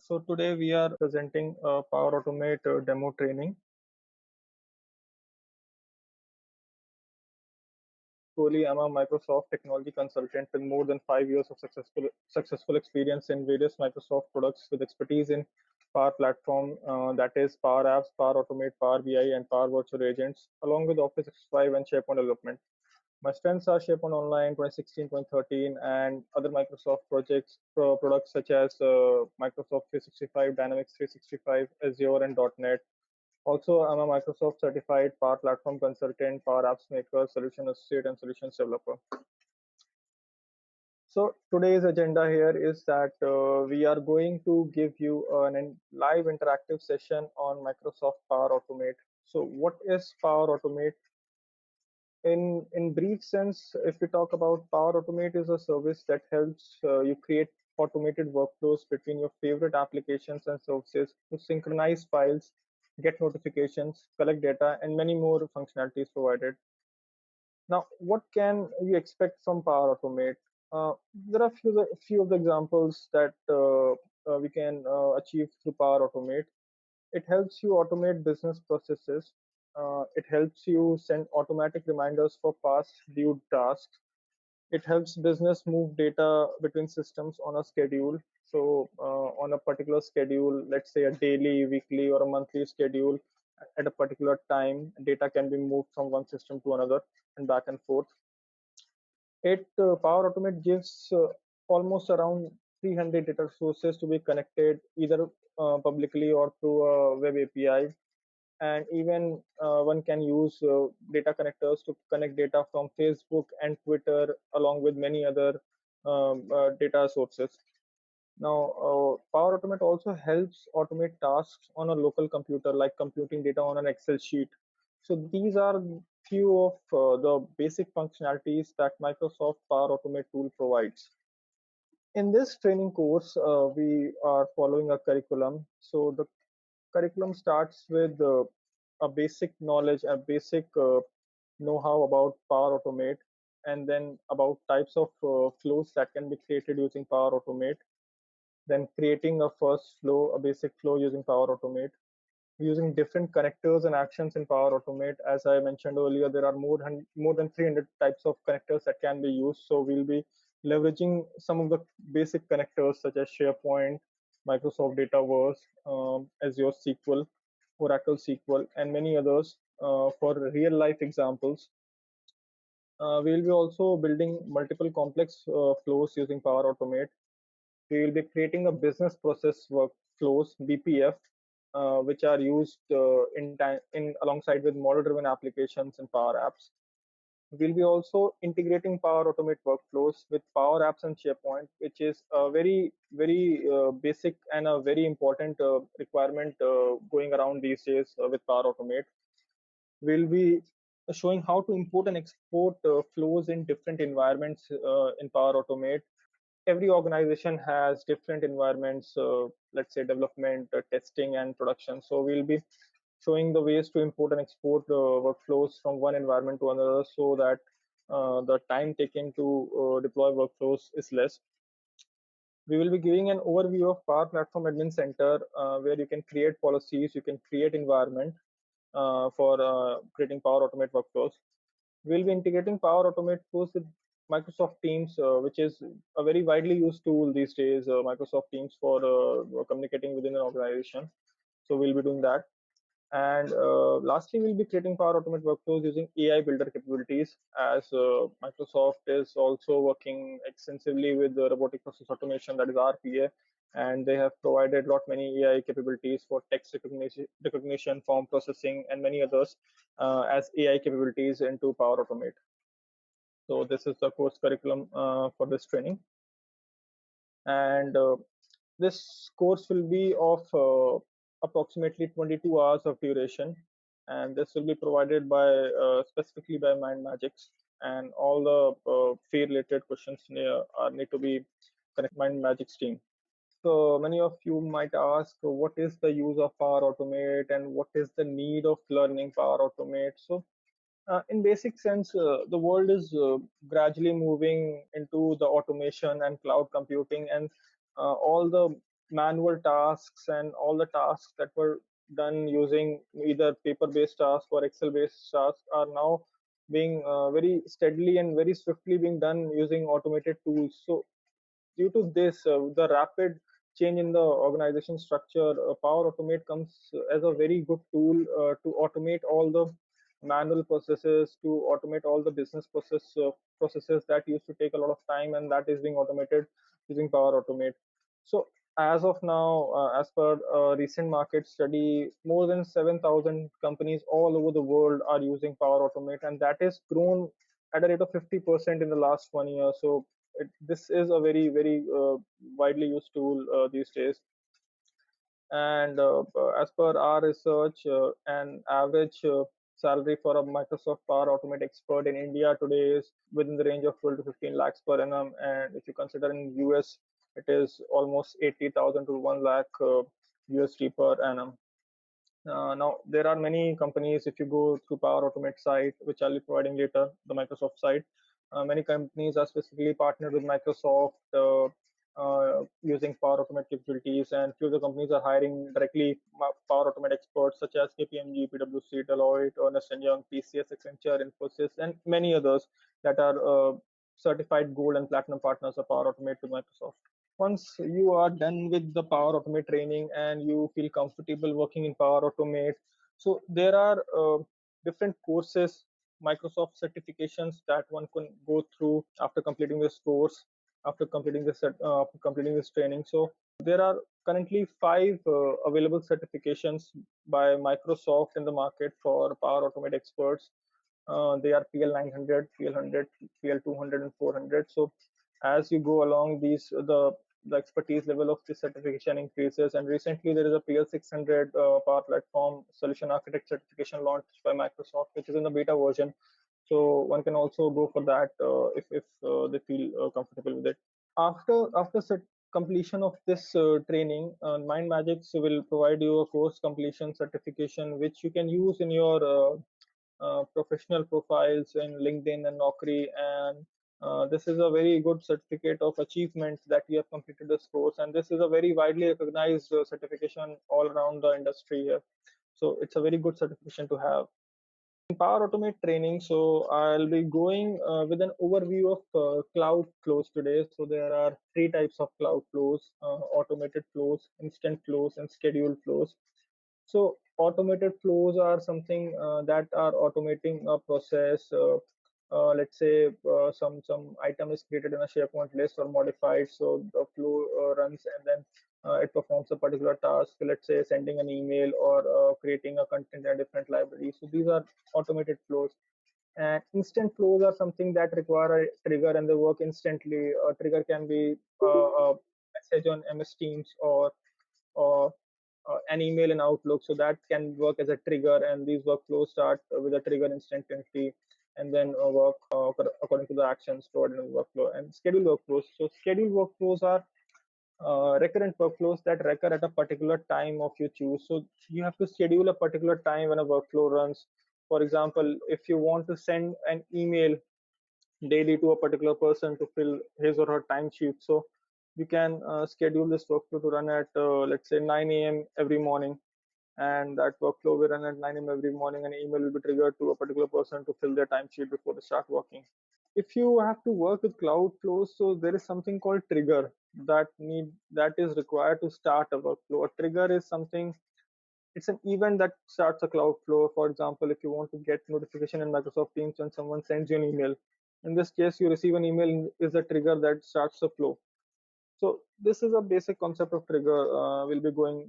So today we are presenting a Power Automate demo training. Truly, I'm a Microsoft technology consultant with more than 5 years of successful experience in various Microsoft products with expertise in Power Platform, that is Power Apps, Power Automate, Power BI, and Power Virtual Agents, along with Office 365 and SharePoint development. My strengths are SharePoint Online 2016, 2013, and other Microsoft products such as Microsoft 365, Dynamics 365, Azure, and .NET. Also, I'm a Microsoft certified Power Platform consultant, Power Apps Maker, Solution Associate, and Solutions Developer. So today's agenda here is that we are going to give you an live interactive session on Microsoft Power Automate. So what is Power Automate? In brief sense, if we talk about Power Automate, is a service that helps you create automated workflows between your favorite applications and services to synchronize files, get notifications, collect data, and many more functionalities provided. Now, what can you expect from Power Automate? There are few of the examples that we can achieve through Power Automate. It helps you automate business processes. It helps you send automatic reminders for past due tasks. It helps business move data between systems on a schedule. So on a particular schedule, let's say a daily, weekly, or a monthly schedule, at a particular time, data can be moved from one system to another and back and forth. It Power Automate gives almost around 300 data sources to be connected either publicly or through a web API. And even one can use data connectors to connect data from Facebook and Twitter, along with many other data sources. Now, Power Automate also helps automate tasks on a local computer, like computing data on an Excel sheet. So these are few of the basic functionalities that Microsoft Power Automate tool provides. In this training course, we are following a curriculum. So the curriculum starts with a basic knowledge, a basic know-how about Power Automate, and then about types of flows that can be created using Power Automate. Then creating a first flow, a basic flow using Power Automate, using different connectors and actions in Power Automate. As I mentioned earlier, there are more than 300 types of connectors that can be used. So we'll be leveraging some of the basic connectors such as SharePoint, Microsoft Dataverse, Azure SQL, Oracle SQL, and many others for real life examples. We'll be also building multiple complex flows using Power Automate. We will be creating a business process workflows (BPF), which are used in alongside with model-driven applications and Power Apps. We'll be also integrating Power Automate workflows with Power Apps and SharePoint, which is a very basic and a very important requirement going around these days with Power Automate. We'll be showing how to import and export flows in different environments in Power Automate. Every organization has different environments, let's say development, testing, and production. So we'll be showing the ways to import and export workflows from one environment to another so that the time taken to deploy workflows is less. We will be giving an overview of Power Platform Admin Center, where you can create policies, you can create environment for creating Power Automate workflows. We'll be integrating Power Automate tools with Microsoft Teams, which is a very widely used tool these days, Microsoft Teams for communicating within an organization. So we'll be doing that. And lastly, we'll be creating Power Automate workflows using AI Builder capabilities, as Microsoft is also working extensively with the robotic process automation, that is RPA, and they have provided a lot many AI capabilities for text recognition, form processing, and many others as AI capabilities into Power Automate. So this is the course curriculum for this training, and this course will be of approximately 22 hours of duration, and this will be provided by specifically by MindMajix, and all the fee related questions need to be connected MindMajix team. So many of you might ask, what is the use of Power Automate and what is the need of learning Power Automate? So in basic sense, the world is gradually moving into the automation and cloud computing, and all the manual tasks and all the tasks that were done using either paper-based tasks or Excel-based tasks are now being very steadily and very swiftly being done using automated tools. So due to this, the rapid change in the organization structure, Power Automate comes as a very good tool to automate all the manual processes, to automate all the business processes that used to take a lot of time, and that is being automated using Power Automate. So as of now, as per a recent market study, more than 7,000 companies all over the world are using Power Automate, and that has grown at a rate of 50% in the last 1 year. So this is a very widely used tool these days. And as per our research, an average salary for a Microsoft Power Automate expert in India today is within the range of 12 to 15 lakhs per annum. And if you consider in US, it is almost 80,000 to 1 lakh USD per annum. Now, there are many companies, if you go through Power Automate site, which I'll be providing later, the Microsoft site, many companies are specifically partnered with Microsoft using Power Automate capabilities, and few of the companies are hiring directly Power Automate experts such as KPMG, PwC, Deloitte, Ernst& Young, TCS, Accenture, Infosys, and many others that are certified gold and platinum partners of Power Automate with Microsoft. Once you are done with the Power Automate training and you feel comfortable working in Power Automate, so there are different courses, Microsoft certifications that one can go through after completing this course, after completing this training. So there are currently five available certifications by Microsoft in the market for Power Automate experts. They are PL 900, PL 100, PL 200, and 400. So as you go along, the expertise level of this certification increases. And recently, there is a PL 600 Power Platform Solution Architect certification launched by Microsoft, which is in the beta version. So one can also go for that if they feel comfortable with it. After completion of this training, MindMajix will provide you a course completion certification, which you can use in your professional profiles in LinkedIn and Naukri, and this is a very good certificate of achievement that you have completed this course, and this is a very widely recognized certification all around the industry here. So it's a very good certification to have. In Power Automate training, so I'll be going with an overview of cloud flows today. So there are three types of cloud flows: automated flows, instant flows, and scheduled flows. So automated flows are something that are automating a process. Let's say some item is created in a SharePoint list or modified, so the flow runs and then it performs a particular task. Let's say sending an email or creating a content in a different library. So these are automated flows. And instant flows are something that require a trigger and they work instantly. A trigger can be a message on MS Teams or an email in Outlook, so that can work as a trigger, and these workflows start with a trigger instantly and then work according to the actions provided in the workflow. And scheduled workflows. So scheduled workflows are recurrent workflows that recur at a particular time of your choose. So you have to schedule a particular time when a workflow runs. For example, if you want to send an email daily to a particular person to fill his or her timesheet, so you can schedule this workflow to run at let's say 9 a.m. every morning, and that workflow will run at 9 a.m. every morning, and email will be triggered to a particular person to fill their timesheet before they start working. If you have to work with cloud flows, so there is something called trigger that is required to start a workflow. A trigger is something, it's an event that starts a cloud flow. For example, if you want to get notification in Microsoft Teams when someone sends you an email, in this case you receive an email is a trigger that starts the flow. So this is a basic concept of trigger. We'll be going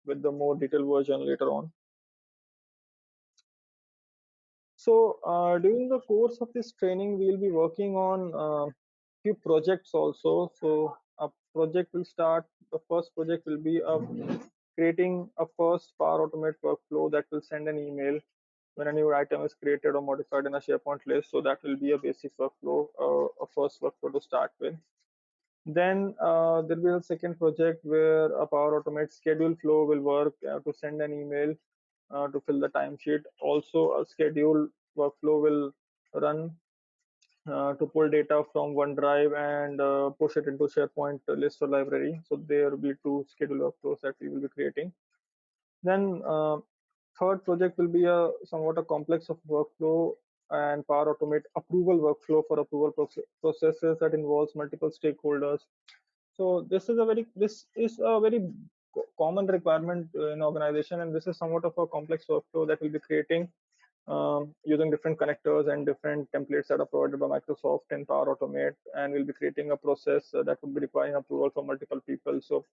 with the more detailed version later on. So during the course of this training, we'll be working on few projects also. So a project will start. The first project will be creating a first Power Automate workflow that will send an email when a new item is created or modified in a SharePoint list. So that will be a basic workflow, a first workflow to start with. Then there will be a second project where a Power Automate schedule flow will work to send an email to fill the timesheet. Also, a schedule workflow will run to pull data from OneDrive and push it into SharePoint list or library. So there will be two schedule workflows that we will be creating. Then third project will be a somewhat a complex of workflow and Power Automate approval workflow for approval processes that involves multiple stakeholders. So this is a very common requirement in organization, and this is somewhat of a complex workflow that we'll be creating using different connectors and different templates that are provided by Microsoft in Power Automate, and we'll be creating a process that would be requiring approval from multiple people. So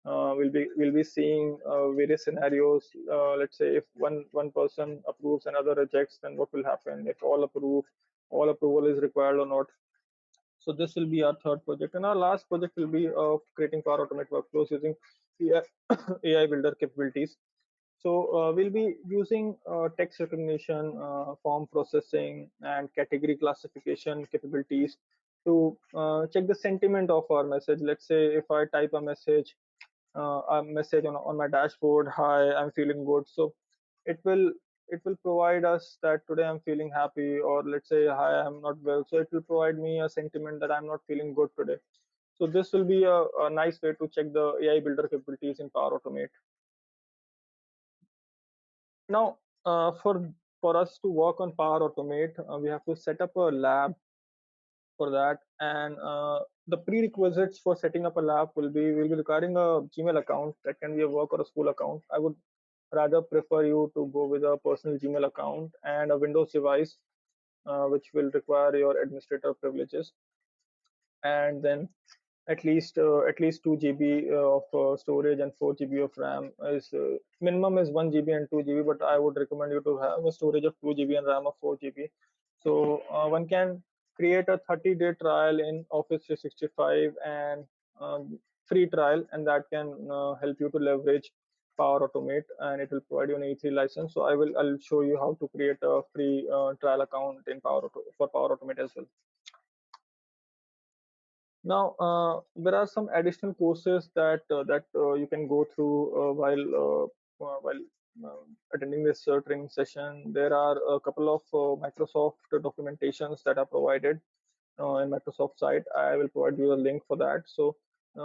we'll be seeing various scenarios. Let's say if one person approves, another rejects, then what will happen? If all approve, all approval is required or not. So this will be our third project, and our last project will be creating Power Automate workflows using AI, AI Builder capabilities. So we'll be using text recognition, form processing, and category classification capabilities to check the sentiment of our message. Let's say if I type a message on my dashboard, "Hi, I'm feeling good." So it will it will provide us that today I'm feeling happy, or let's say, "Hi, I'm not well." So it will provide me a sentiment that I'm not feeling good today. So this will be a nice way to check the AI Builder capabilities in Power Automate. Now, for us to work on Power Automate, we have to set up a lab for that, and the prerequisites for setting up a lab will be requiring a Gmail account. That can be a work or a school account. I would rather prefer you to go with a personal Gmail account and a Windows device, which will require your administrator privileges, and then at least 2 GB of storage and 4 GB of RAM. Is minimum is 1 GB and 2 GB, but I would recommend you to have a storage of 2 GB and RAM of 4 GB. So one can create a 30-day trial in Office 365 and free trial, and that can help you to leverage Power Automate, and it will provide you an E3 license. So I'll show you how to create a free trial account in for Power Automate as well. Now, there are some additional courses that you can go through while attending this training session. There are a couple of Microsoft documentations that are provided in Microsoft site. I will provide you a link for that. So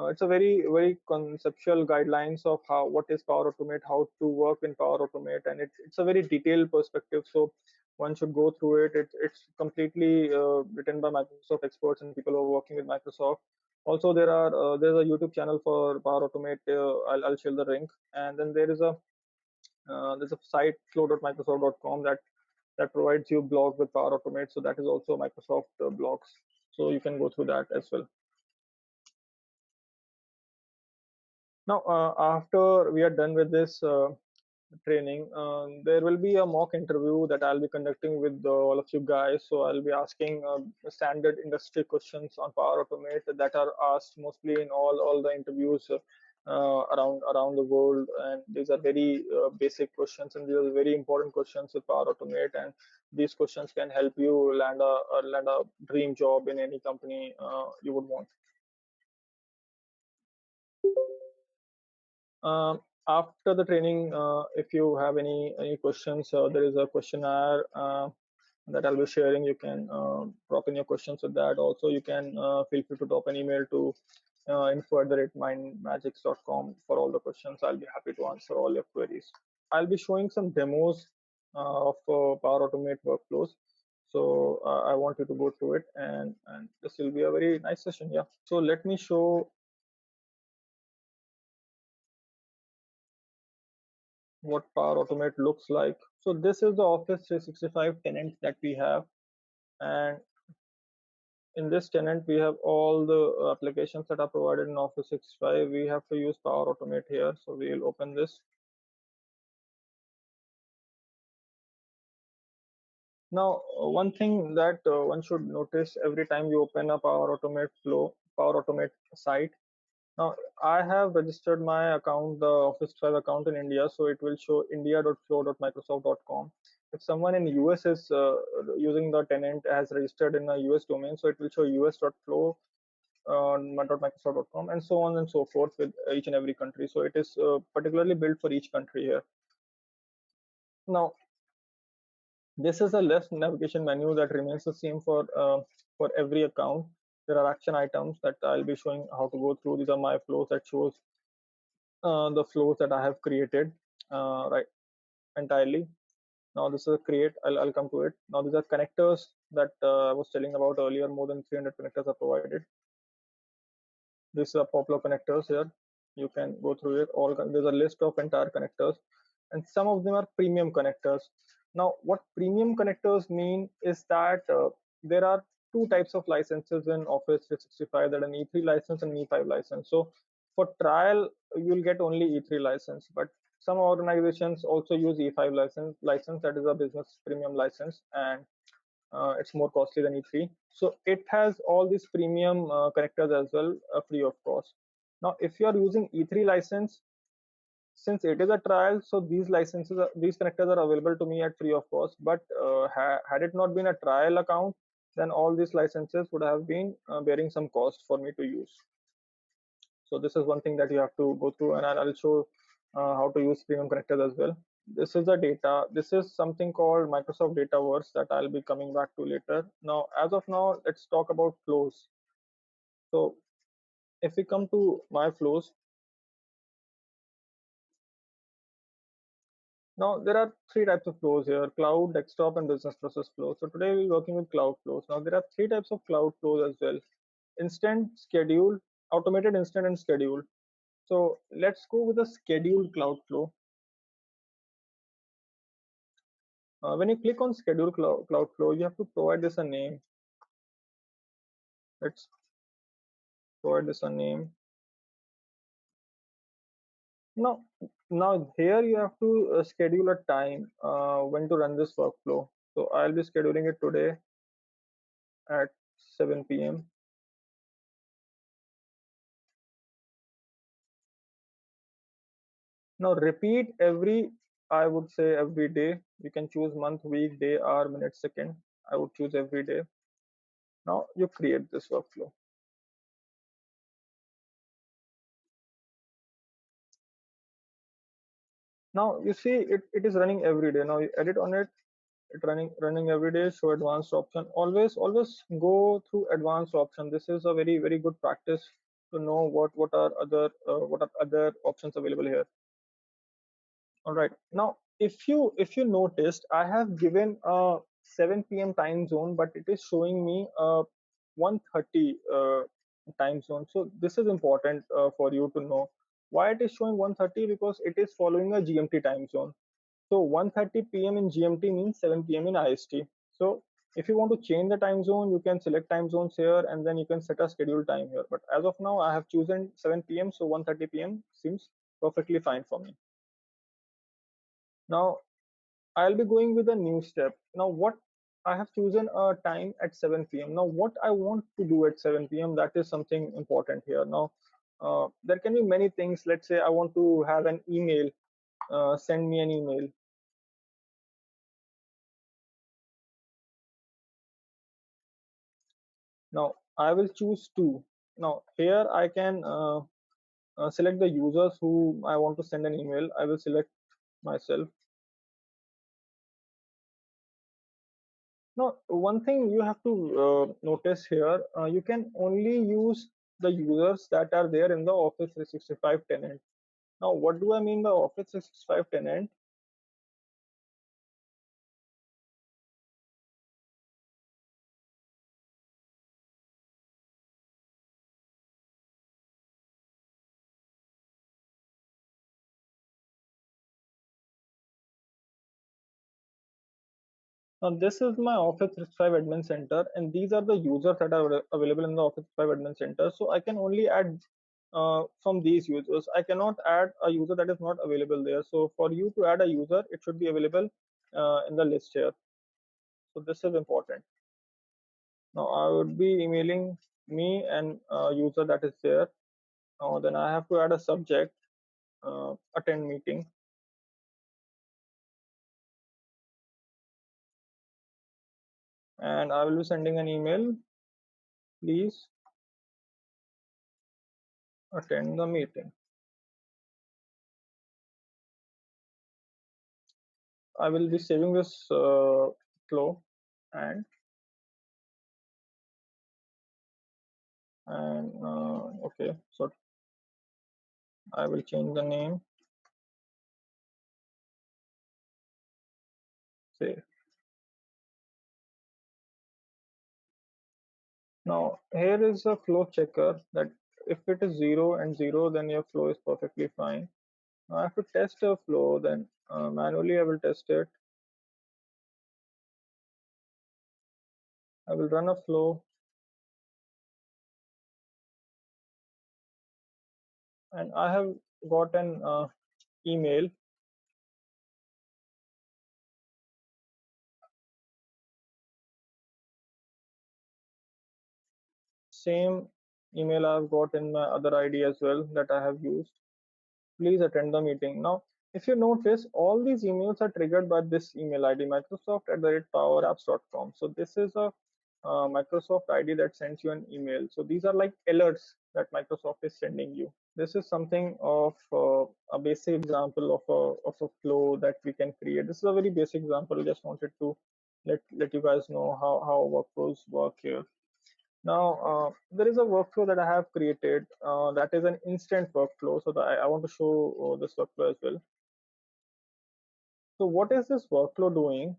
it's a very conceptual guidelines of how what is Power Automate, how to work in Power Automate, and it's a very detailed perspective. So one should go through it. It's completely written by Microsoft experts and people who are working with Microsoft. Also, there's a YouTube channel for Power Automate. I'll share the link, and then there's a site flow.microsoft.com that provides you blog with Power Automate. So that is also Microsoft blogs. So you can go through that as well. Now, after we are done with this training, there will be a mock interview that I'll be conducting with all of you guys. So I'll be asking standard industry questions on Power Automate that are asked mostly in all the interviews around the world, and these are very basic questions, and these are very important questions with Power Automate, and these questions can help you land a dream job in any company you would want. After the training, if you have any questions, there is a questionnaire that I'll be sharing. You can drop in your questions with that. Also, you can feel free to drop an email to info@mindmajix.com for all the questions. I'll be happy to answer all your queries. I'll be showing some demos of Power Automate workflows. So I want you to go through it, and this will be a very nice session. Yeah. So let me show what Power Automate looks like. So this is the Office 365 tenant that we have, and in this tenant we have all the applications that are provided in Office 365. We have to use Power Automate here, so we'll open this. Now, one thing that one should notice every time you open a Power Automate site. Now, I have registered my account, the Office 5 account in India, so it will show india.flow.microsoft.com. If someone in US is using the tenant as registered in a US domain, so it will show us.flow .microsoft.com, and so on and so forth with each and every country. So it is particularly built for each country here. Now, This is a left navigation menu that remains the same for every account. There are action items that I'll be showing how to go through. These are my flows that shows the flows that I have created, right, entirely. Now this is a create. I'll come to it. Now these are connectors that I was telling about earlier. More than 300 connectors are provided. These are popular connectors here. You can go through it. There's a list of entire connectors, and some of them are premium connectors. Now, what premium connectors mean is that there are two types of licenses in Office 365, that an E3 license and E5 license. So for trial, you'll get only E3 license, but some organizations also use E5 license, that is a business premium license, and it's more costly than E3. So it has all these premium connectors as well, free of cost. Now, if you are using E3 license, since it is a trial, so these connectors are available to me at free of cost. But had it not been a trial account, then all these licenses would have been bearing some cost for me to use. So this is one thing that you have to go through, and I'll show how to use premium connectors as well. This is the data. This is something called Microsoft Dataverse that I'll be coming back to later. Now, as of now, let's talk about flows. So if we come to my flows, now there are three types of flows here: cloud, desktop, and business process flows. So today we're working with cloud flows. Now there are three types of cloud flows as well: instant, schedule, automated, instant, and schedule. So let's go with the scheduled cloud flow. When you click on schedule cloud flow, you have to provide this a name. Let's provide this a name. Now here you have to schedule a time when to run this workflow. So I'll be scheduling it today at 7 p.m. Now repeat I would say every day. You can choose month, week, day, hour, minute, second. I would choose every day. Now you create this workflow. Now you see it is running every day. Now you edit on it. It running every day. Show advanced option. Always go through advanced option. This is a very good practice to know what are other options available here. All right. Now, if you noticed, I have given a 7 p.m. time zone, but it is showing me a 1:30 time zone. So this is important for you to know why it is showing 1:30, because it is following a GMT time zone. So 1:30 p.m. in GMT means 7 p.m. in IST. So if you want to change the time zone, you can select time zones here, and then you can set a schedule time here. But as of now, I have chosen 7 p.m. So 1:30 p.m. seems perfectly fine for me. Now I'll be going with a new step. Now, what I have chosen a time at 7 p.m. Now, what I want to do at 7 p.m., that is something important here. Now, there can be many things. Let's say I want to have an email, send me an email. Now, I will choose two. Now, here I can select the users who I want to send an email. I will select myself. Now, one thing you have to notice here, you can only use the users that are there in the Office 365 tenant. Now, what do I mean by Office 365 tenant? Now, this is my Office 365 admin center, and these are the users that are available in the Office 365 admin center. So I can only add from these users. I cannot add a user that is not available there. So for you to add a user, it should be available in the list here. So this is important. Now I would be emailing me and user that is there. Now then I have to add a subject, attend meeting, and I will be sending an email. Please attend the meeting. I will be saving this flow, and okay, so I will change the name, say. Now here is a flow checker that if it is 0 and 0, then your flow is perfectly fine. Now I have to test a flow, then manually I will test it. I will run a flow, and I have got an email. Same email I've got in my other ID as well that I have used. Please attend the meeting. Now, if you notice, all these emails are triggered by this email ID, Microsoft@powerapps.com. So this is a Microsoft ID that sends you an email. So these are like alerts that Microsoft is sending you. This is something of a basic example of a flow that we can create. This is a very basic example. I just wanted to let you guys know how workflows work here. Now, there is a workflow that I have created that is an instant workflow. So I want to show this workflow as well. So what is this workflow doing?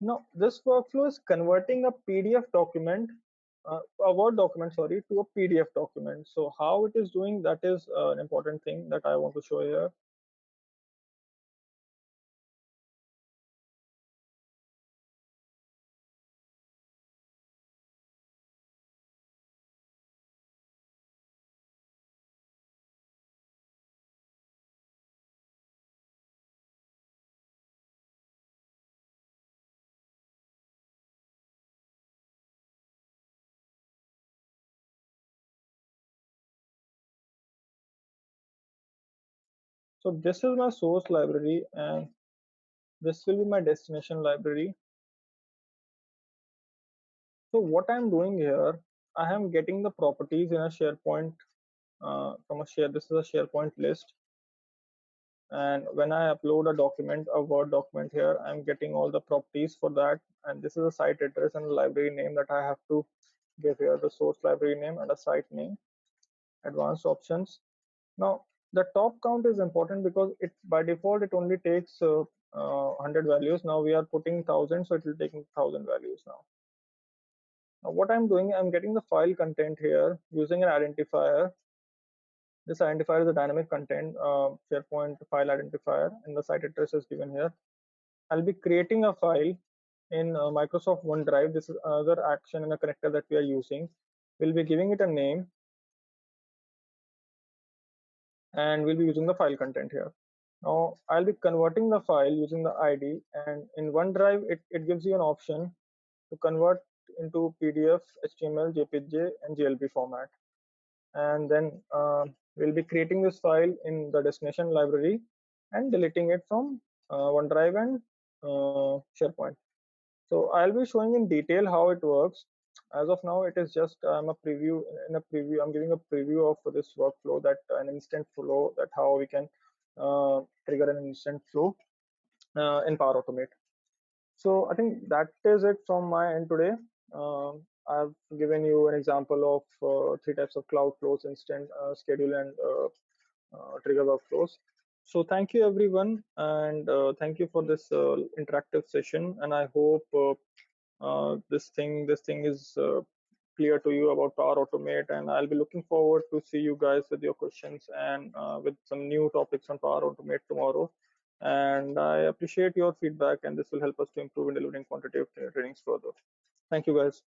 Now, this workflow is converting a PDF document, a Word document, sorry, to a PDF document. So how it is doing, that is an important thing that I want to show here. So this is my source library, and this will be my destination library. So what I'm doing here, I am getting the properties in a SharePoint from a share. This is a SharePoint list, and when I upload a document, a Word document here, I'm getting all the properties for that. And this is a site address and a library name that I have to give here, the source library name and a site name. Advanced options. Now the top count is important because it by default it only takes 100 values. Now we are putting 1000, so it will take 1000 values now. Now what I'm doing, I'm getting the file content here using an identifier. This identifier is a dynamic content SharePoint file identifier, and the site address is given here. I'll be creating a file in Microsoft OneDrive. This is another action in a connector that we are using. We'll be giving it a name, and we'll be using the file content here. Now I'll be converting the file using the ID, and in OneDrive it gives you an option to convert into PDF, HTML, JPG, and GLB format. And then we'll be creating this file in the destination library and deleting it from OneDrive and SharePoint. So I'll be showing in detail how it works. As of now, it is just I'm a preview. In a preview, I'm giving a preview of this workflow, that an instant flow, that how we can trigger an instant flow in Power Automate. So I think that is it from my end today. I've given you an example of three types of cloud flows: instant, schedule, and trigger workflows. So thank you everyone, and thank you for this interactive session. And I hope this thing is clear to you about Power Automate, and I'll be looking forward to see you guys with your questions and with some new topics on Power Automate tomorrow. And I appreciate your feedback, and this will help us to improve in delivering quantitative trainings further. Thank you guys.